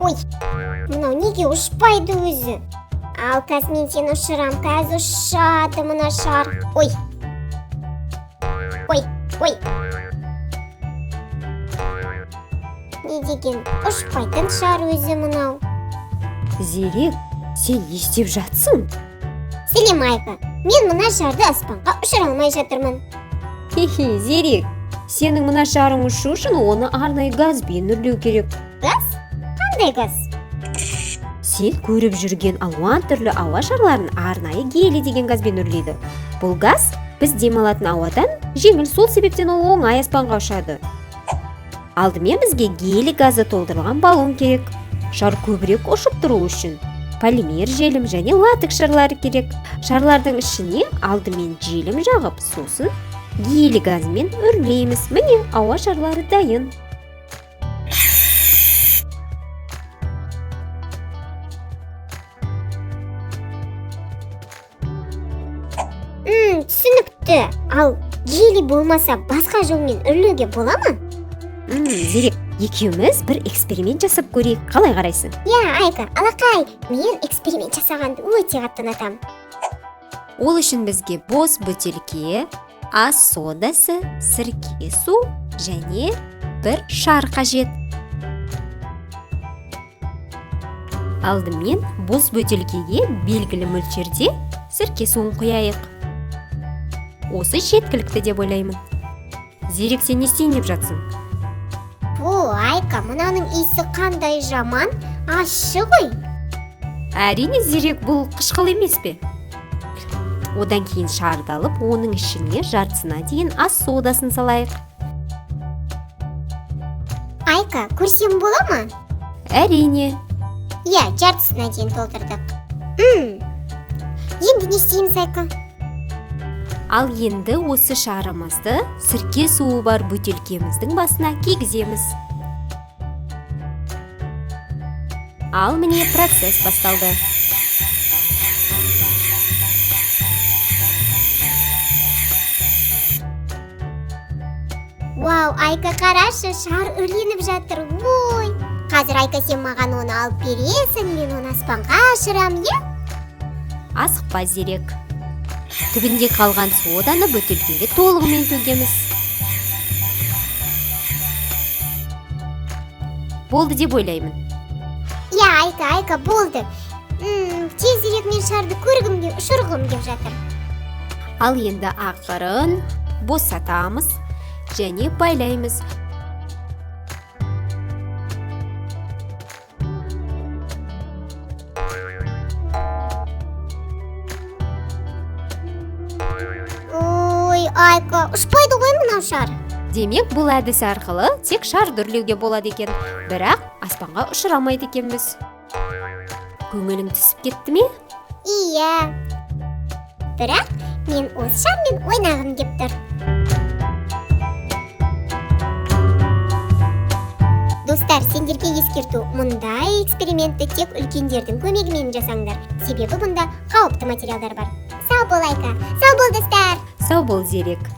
Ой, мынау неге ұшпайды өзі? Ал қазір мен сені ұшырам, қазір ұшады мына шар. Ой. Не деген ұшпайтын шар өзі мынау. Зерек, сен не істеп жатсың? Сәлем, Айка. Мен мына шарды аспанға ұшыра алмай жатырмын. Хе-хе, Зерек, сенің мына шарың ұшу үшін оны арнайы газбен үрлеу керек. Газ? Қандай газ? Сен көріп жүрген алуан түрлі ауа шарларын арнайы гелий деген газбен үрлейді. Бұл газ біз демалатын ауадан жеңіл, сол себептен ол оңай аспанға ұшады. Алдымен бізге гелий газы толтырылған баллон керек. Шар көбірек ұшып тұру үшін полимер желім және латекс шарлары керек. Шарлардың ішіне алдымен желім жағып, сосын гелий газымен үрлейміз. Міне, ауа шарлары дайын. Түсінікті. Ал гелий болмаса басқа жолмен үрлеуге бола ма? Зерек, екеуміз бір эксперимент жасап көрейік. Қалай қарайсың? Айка, алақай, мен эксперимент жасағанды өте қатты ұнатамын. Ол үшін бізге бос бөтелке, ас содасы, сірке су және бір шар қажет. Алдымен бос бөтелкеге белгілі мөлшерде сірке суын құяйық. Осы жеткілікті деп ойлаймын. Зерек, сен не істейін деп жатсың? Айка, мынаның иісі қандай жаман, ащы ғой. Әрине, Зерек, бұл қышқыл емес пе? Одан кейін шарды алып, оның ішіне жартысына дейін ас содасын салайық. Айка, көрсем бола ма? Әрине. Жартысына дейін толтырдық. Енді не істейміз, Айка? Ал енді осы шарымызды сірке суы бар бөтелкеміздің басына кигіземіз. Ал міне, процесс басталды. Айка, қарашы, шар үрленіп жатыр. Қазір, Айка, сен маған оны алып бересің, мен оны аспанға ұшырам, Асықпа, Зерек. Түбінде қалған соданы бөтелкеге толығымен төгеміз. Болды деп ойлаймын. Айка, болды. Тезірек мен шарды көргімге, ұшырғым деп жатыр. Ал енді ақырын босатамыз және байлаймыз. Айка, ұшпайды ғой мынау шар. Демек, бұл әдіс арқылы тек шарды үрлеуге болады екен, бірақ аспанға ұшырамайды екенбіз. Көңілің түсіп кетті ме? Бірақ мен осы шармен ойнағым деп тұр. Достар, сендерге ескерту, мұндай экспериментті тек үлкендердің көмегімен жасаңдар. Себебі бұнда қауіпті материалдар бар. Сау бол, Айка. Сау бол, достар. Сау бол, Зерек.